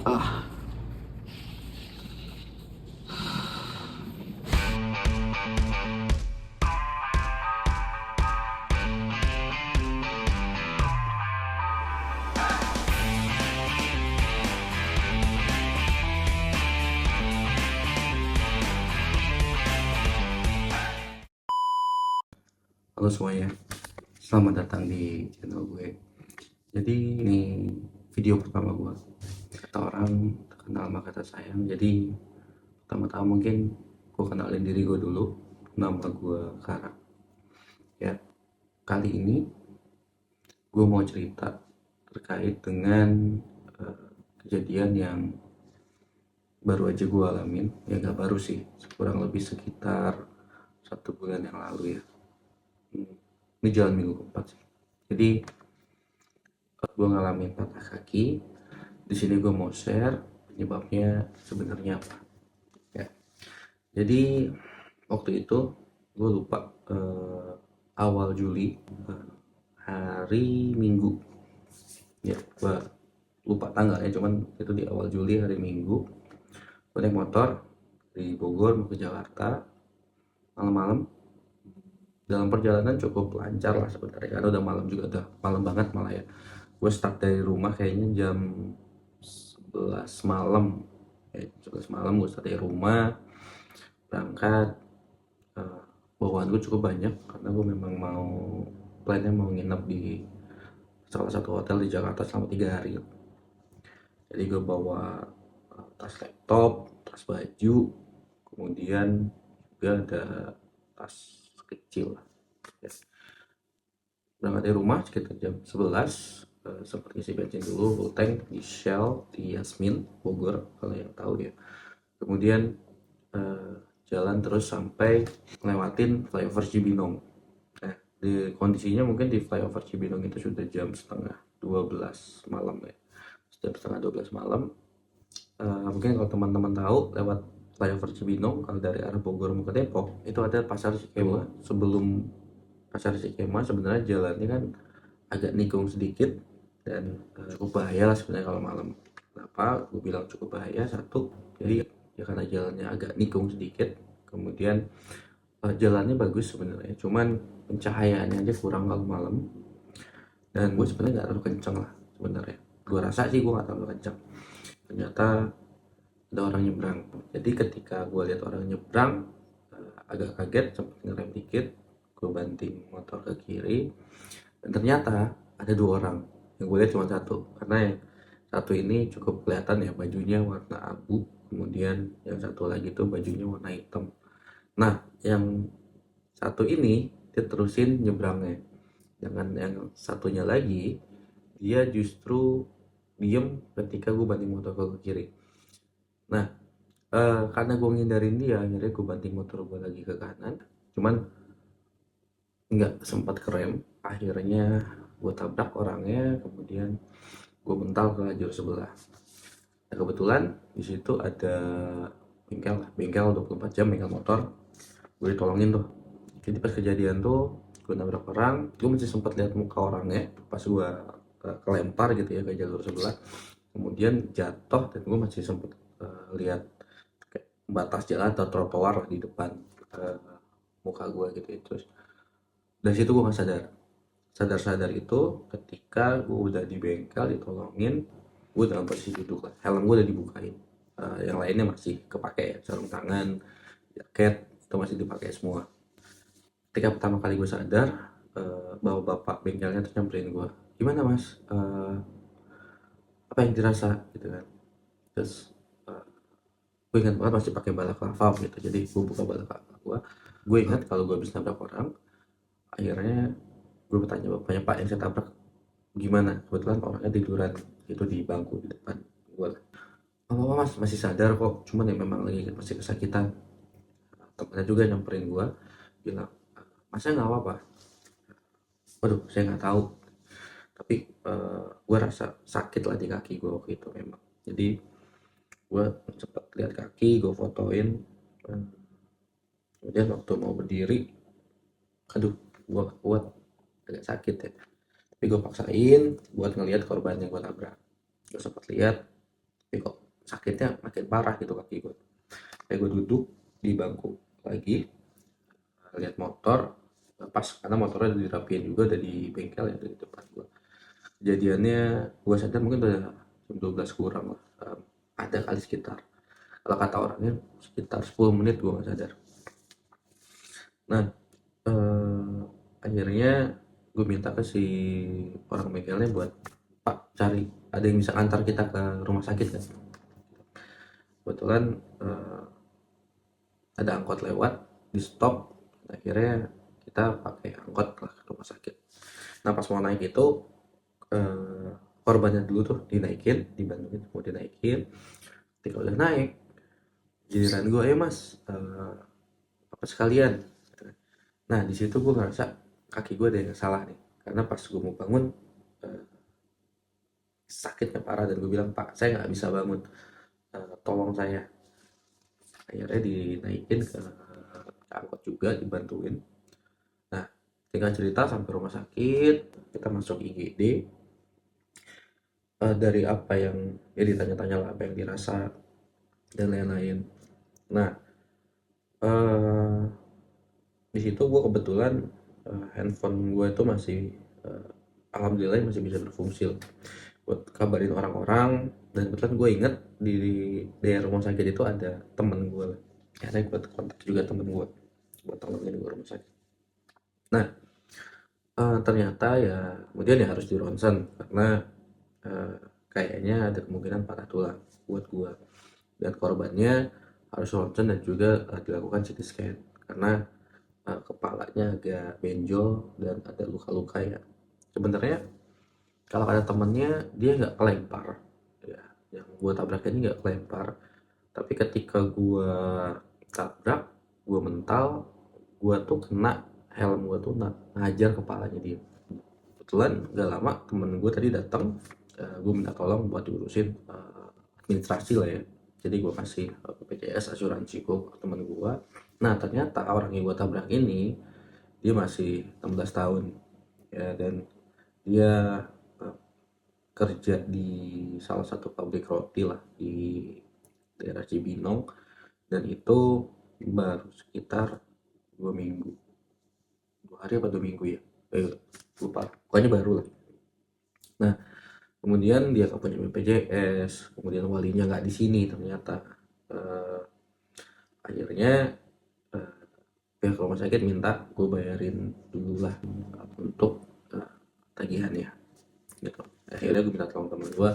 Ah, halo semuanya, selamat datang di channel gue. Jadi ini video pertama gue. Kata orang terkenal maka kata sayang. Jadi pertama-tama mungkin gue kenalin diri gue dulu. Nama gue Kara. Ya, kali ini gue mau cerita terkait dengan kejadian yang baru aja gue alamin. Ya nggak baru sih, kurang lebih sekitar 1 bulan yang lalu ya. Ini jalan minggu keempat sih. Jadi gue ngalamin patah kaki. Di sini gue mau share penyebabnya sebenarnya apa. Ya. Jadi waktu itu gue lupa awal Juli, hari Minggu. Ya, gue lupa tanggalnya, cuman itu di awal Juli hari Minggu. Gue naik motor dari Bogor mau ke Jakarta malam-malam. Dalam perjalanan cukup lancar lah sebenarnya, karena udah malam juga, udah malam banget malah ya. Gue start dari rumah kayaknya jam 11 malam. 11 malam gue start dari rumah, berangkat. eh, Bawaan gue cukup banyak karena gue memang plannya mau nginep di salah satu hotel di Jakarta selama 3 hari. Jadi gue bawa tas laptop, tas baju, kemudian juga ada tas kecil lah. Ya. Berangkat dari rumah sekitar jam 11, sempat isi bensin dulu full tank di Shell di Yasmin Bogor kalau yang tahu ya. Kemudian eh, jalan terus sampai lewatin flyover Cibinong. Nah, di kondisinya mungkin di flyover Cibinong itu sudah jam setengah 12 malam ya. Jam setengah 12 malam. Mungkin kalau teman-teman tahu, lewat flyover Cibinong kalau dari arah Bogor mau ke Depok itu ada pasar Cikema. Sebelum pasar Cikema sebenarnya jalannya kan agak nikung sedikit dan cukup bahaya lah sebenarnya kalau malam. Kenapa gue bilang cukup bahaya? Satu, jadi ya karena jalannya agak nikung sedikit, kemudian jalannya bagus sebenarnya, cuman pencahayaannya aja kurang kalau malam. Dan gue sebenarnya nggak terlalu kenceng lah sebenarnya. Gue rasa sih gue nggak terlalu kenceng. Ternyata ada orang nyebrang. Jadi ketika gue lihat orang nyebrang, agak kaget, sempat ngerem dikit. Gue banting motor ke kiri, dan ternyata ada 2 orang. Yang gue lihat cuma satu, karena yang satu ini cukup kelihatan ya, bajunya warna abu, kemudian yang satu lagi tuh bajunya warna hitam. Nah, yang satu ini dia terusin nyebrangnya, dengan yang satunya lagi dia justru diem ketika gue banting motor ke kiri. Nah, karena gue ngindarin dia, akhirnya gue banting motor gue lagi ke kanan, cuman nggak sempat kerem. Akhirnya gue tabrak orangnya, kemudian gue mental ke lajur sebelah. Nah, kebetulan di situ ada bengkel lah, bengkel 24 jam, bengkel motor. Gue ditolongin tuh. Jadi pas kejadian tuh gue nabrak orang, gue masih sempat lihat muka orangnya pas gue kelempar gitu ya ke jalur sebelah, kemudian jatuh, dan gue masih sempat lihat kayak batas jalan atau trotoar lah di depan muka gue gitu ya. Terus dari situ gue nggak sadar itu ketika gue udah di bengkel ditolongin. Gue dalam posisi duduk lah, helm gue udah dibukain. Yang lainnya masih kepake ya, sarung tangan, jaket itu masih dipakai semua. Ketika pertama kali gue sadar, bahwa bapak bengkelnya tuh nyamperin gue, gimana mas, apa yang dirasa gitu kan. Terus gue ingat banget masih pakai balaclava gitu, jadi gue buka balaclava gue ingat kalau gue habis nabrak orang. Akhirnya gue bertanya bapaknya, pak yang saya tabrak gimana. Kebetulan orangnya tiduran itu di bangku di depan gue. Oh mas, masih sadar kok, cuman ya memang lagi masih kesakitan. Temennya juga nyamperin gue, bilang, masnya nggak apa-apa. Waduh, saya nggak tahu, tapi gue rasa sakit lah di kaki gue waktu itu memang. Jadi gue cepet lihat kaki, gue fotoin. Kemudian waktu mau berdiri, aduh, gue gak kuat, agak sakit ya. Tapi gue paksain buat ngelihat korban yang gue tabrak. Gue sempat lihat kok sakitnya makin parah gitu kaki gue. Kayak gue duduk di bangku lagi, lihat motor, pas karena motornya udah dirapiin juga, udah di bengkel ya dari depan gue. Kejadiannya gue sadar mungkin udah jam 12 kurang lah. Ada kali sekitar, kalau kata orangnya sekitar 10 menit gue nggak sadar. Nah, eh, akhirnya gue minta ke si orang bengkelnya buat, Pak, cari ada yang bisa antar kita ke rumah sakit kan. Kebetulan ada angkot lewat, di stop, akhirnya kita pakai angkot lah ke rumah sakit. Nah, pas mau naik itu korbannya dulu tuh dinaikin, dibantuin mau dinaikin. Ketika udah naik, giliran gue, mas, apa sekalian. Nah, di situ gue ngerasa kaki gue ada yang salah nih, karena pas gue mau bangun sakitnya parah, dan gue bilang, Pak, saya nggak bisa bangun, tolong saya. Akhirnya dinaikin ke angkot juga, dibantuin. Nah, tinggal cerita sampai rumah sakit, kita masuk IGD. Dari apa yang ya ditanya-tanya lah, apa yang dirasa dan lain-lain. Nah, eh, di situ gue kebetulan handphone gue itu masih alhamdulillah masih bisa berfungsi buat kabarin orang-orang. Dan kebetulan gue inget di daerah rumah sakit itu ada temen gue, akhirnya gue kontak juga temen gue buat tolongin gue rumah sakit. Nah, ternyata ya kemudian ya harus di ronsen, karena eh, kayaknya ada kemungkinan patah tulang buat gue, dan korbannya harus ronsen dan juga dilakukan CT scan karena kepalanya agak benjol dan ada luka-luka ya. Sebenarnya kalau ada temennya dia nggak kelempar ya, yang gue tabrak ini nggak kelempar, tapi ketika gue tabrak, gue mental, gue tuh kena helm, gue tuh ngajar kepalanya dia. Kebetulan gak lama temen gue tadi datang, gue minta tolong buat diurusin administrasi lah ya. Jadi gue kasih BPJS asuransi gue ke temen gue. Nah, ternyata orang yang gue tabrak ini dia masih 16 tahun ya, dan dia eh, kerja di salah satu pabrik roti lah di daerah Cibinong, dan itu baru sekitar 2 minggu, 2 hari apa 2 minggu ya, lupa, pokoknya baru lah. Nah, kemudian dia nggak punya BPJS, kemudian walinya nggak di sini ternyata. Eh, Akhirnya eh, pihak rumah sakit minta gue bayarin dulu lah untuk tagihannya gitu. Akhirnya gue minta tolong teman gue,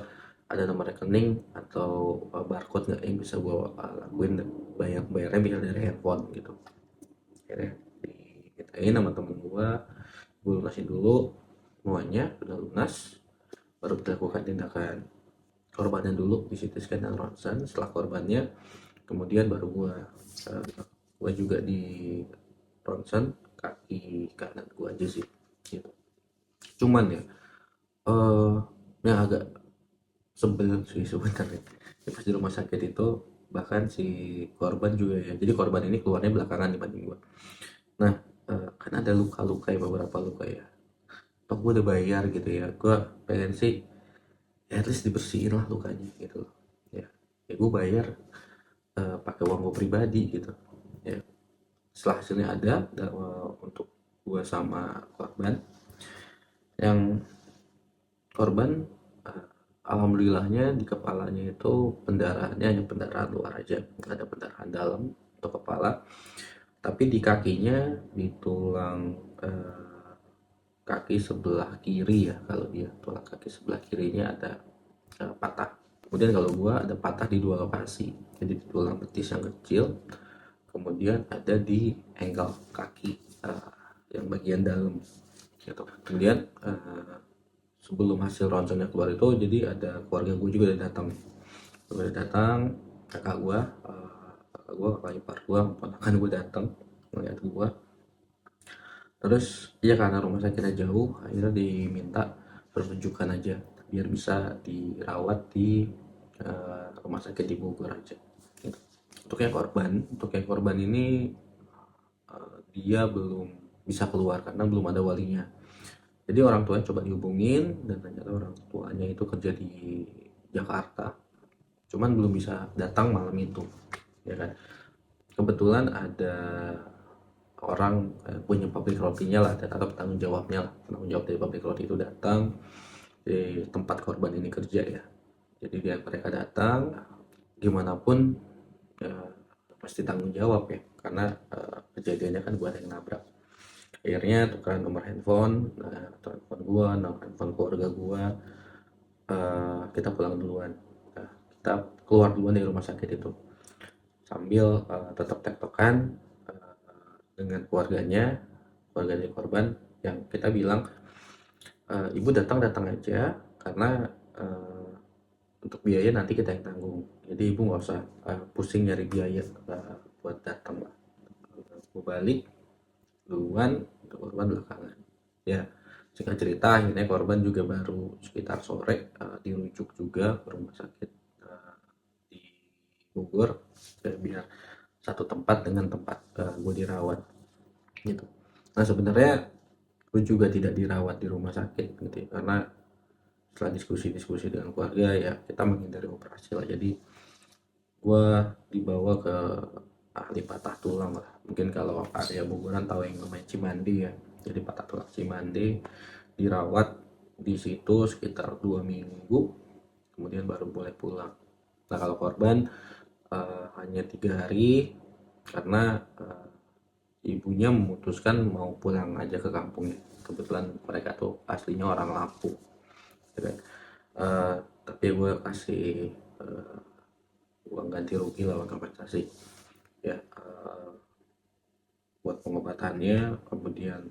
ada nomor rekening atau barcode nggak yang bisa gue lakuin, dan bayarnya bisa dari handphone gitu. Akhirnya dimintain sama temen gue lunasin dulu semuanya. Udah lunas, baru kita lakukan tindakan korbannya dulu di CT scan dan ronsen. Setelah korbannya, kemudian baru gue juga di ronsen kaki kanan gue aja sih gitu. Cuman ya yang agak sebel sih sebenarnya ya, pas di rumah sakit itu bahkan si korban juga ya, jadi korban ini keluarnya belakangan dibanding gue. Nah, kan ada luka-luka ya, beberapa luka ya, toh gue udah bayar gitu ya, gue pengen sih ya at least dibersihin lah lukanya gitu loh ya. Ya gue bayar pakai uang gue pribadi gitu ya. Setelah hasilnya ada untuk gue sama korban, yang korban alhamdulillahnya di kepalanya itu pendarahannya hanya pendarahan luar aja, nggak ada pendarahan dalam untuk kepala. Tapi di kakinya, di tulang kaki sebelah kiri ya, kalau dia tulang kaki sebelah kirinya ada patah. Kemudian kalau gua ada patah di 2 lokasi, jadi di tulang betis yang kecil, kemudian ada di ankle kaki yang bagian dalam gitu. Kemudian sebelum hasil ronsennya keluar itu, jadi ada keluarga gue juga udah datang, kakak gue, kakak ipar gue, ponakan gue datang ngeliat gue. Terus ya karena rumah sakitnya jauh, akhirnya diminta berunjukan aja biar bisa dirawat di rumah sakit di Bogor aja gitu. Untuk yang korban ini dia belum bisa keluar karena belum ada walinya. Jadi orang tuanya coba dihubungin, dan ternyata orang tuanya itu kerja di Jakarta, cuman belum bisa datang malam itu, ya kan. Kebetulan ada orang punya pabrik rotinya lah, atau penanggung jawabnya lah, penanggung jawab dari pabrik roti itu datang di tempat korban ini kerja ya. Jadi mereka datang, gimana pun ya, pasti tanggung jawab ya, karena kejadiannya kan gua yang nabrak. Akhirnya tukeran nomor handphone, telepon gua, nomor handphone keluarga gua, kita pulang duluan. Kita keluar duluan dari rumah sakit itu sambil tetap tektokan dengan keluarga dari korban, yang kita bilang ibu datang aja, karena untuk biaya nanti kita yang tanggung, jadi ibu nggak usah pusing nyari biaya buat datang lah. Gue balik duluan, untuk korban belakangan ya. Singkat cerita, akhirnya korban juga baru sekitar sore dirujuk juga ke rumah sakit di Bogor, biar satu tempat dengan tempat gue dirawat gitu. Nah sebenarnya gue juga tidak dirawat di rumah sakit gitu ya, karena setelah diskusi dengan keluarga ya kita menghindari operasi lah. Jadi gue dibawa ke ahli patah tulang lah. Mungkin kalau area Bogoran tahu yang namanya Cimandi ya. Jadi patah tulang Cimandi, dirawat di situ sekitar 2 minggu, kemudian baru boleh pulang. Nah kalau korban hanya 3 hari, karena ibunya memutuskan mau pulang aja ke kampungnya. Kebetulan mereka tuh aslinya orang Lampung, ya kan? Tapi gue kasih uang ganti rugi lah, uang kompensasi ya, buat pengobatannya. Kemudian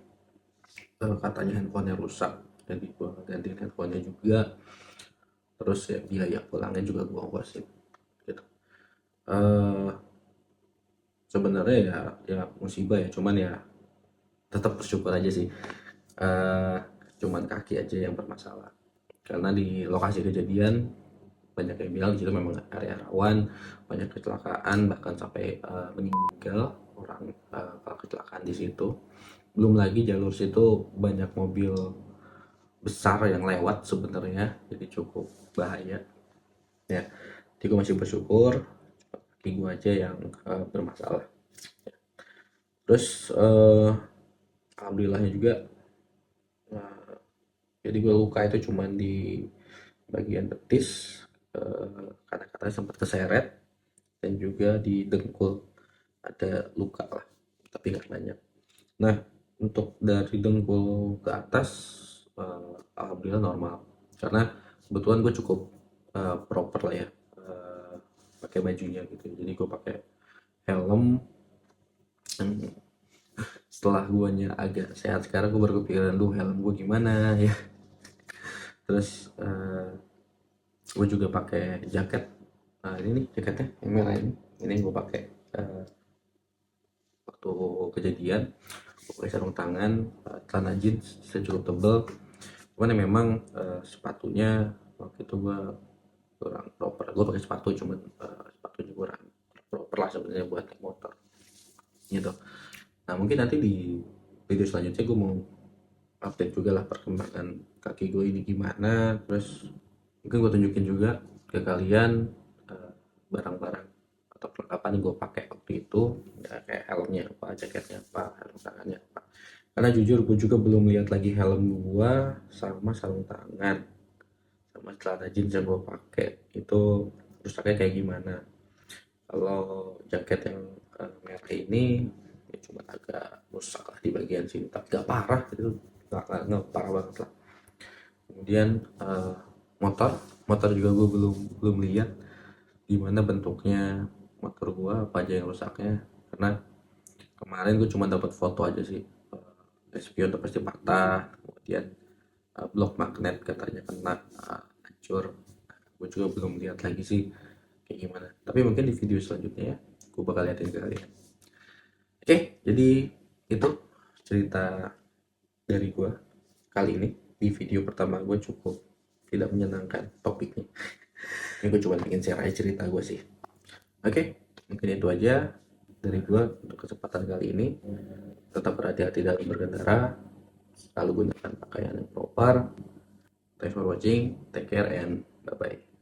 katanya handphonenya rusak, jadi gue gantiin handphonenya juga. Terus ya biaya pulangnya juga gue ongkosin gitu. Sebenarnya ya musibah ya, cuman ya tetap bersyukur aja sih. Cuman kaki aja yang bermasalah, karena di lokasi kejadian banyak yang bilang di situ memang area rawan, banyak kecelakaan, bahkan sampai meninggal orang kalau kecelakaan di situ. Belum lagi jalur situ banyak mobil besar yang lewat sebenarnya, jadi cukup bahaya ya. Jadi gue masih bersyukur kaki gue aja yang bermasalah. Terus alhamdulillahnya juga, jadi gue luka itu cuma di bagian betis, karena katanya sempat keseret, dan juga di dengkul ada luka lah, tapi nggak banyak. Nah untuk dari dengkul ke atas alhamdulillah normal, karena kebetulan gue cukup proper lah ya, pakai bajunya gitu. Jadi gue pakai helm. Setelah guanya agak sehat sekarang, gue baru kepikiran, duh helm gue gimana ya. Terus gue juga pakai jaket. Ini nih jaketnya yang merah ini gue pakai waktu kejadian. Gue pakai sarung tangan, celana jeans cukup tebel. Cuman ya memang sepatunya waktu itu gue kurang proper. Gue pakai sepatu, cuman sepatunya kurang proper lah sebenarnya buat naik motor gitu. Nah mungkin nanti di video selanjutnya gue mau update juga lah perkembangan kaki gue ini gimana. Terus mungkin gue tunjukin juga ke kalian barang-barang atau perlengkapan yang gue pakai waktu itu ya, kayak helmnya apa, jaketnya apa, sarung tangannya apa. Karena jujur gue juga belum lihat lagi helm gue sama sarung tangan sama celana jeans yang gue pakai itu rusaknya kayak gimana. Kalau jaket yang merah ini ya cuma agak rusak lah di bagian sini, tapi gak parah itu, gak parah banget lah. Kemudian motor juga gue belum lihat gimana bentuknya motor gue, apa aja yang rusaknya, karena kemarin gue cuma dapat foto aja sih. Spion udah pasti patah, kemudian blok magnet katanya kena hancur. Gue juga belum lihat lagi sih kayak gimana, tapi mungkin di video selanjutnya ya gue bakal liatin ke kalian. Oke, jadi itu cerita dari gue kali ini. Di video pertama gue cukup tidak menyenangkan topiknya. Ini gue cuma ingin share aja cerita gue sih. Oke, mungkin itu aja dari gue untuk kesempatan kali ini. Tetap berhati-hati dalam berkendara, selalu gunakan pakaian yang proper. Thanks for watching, take care and bye bye.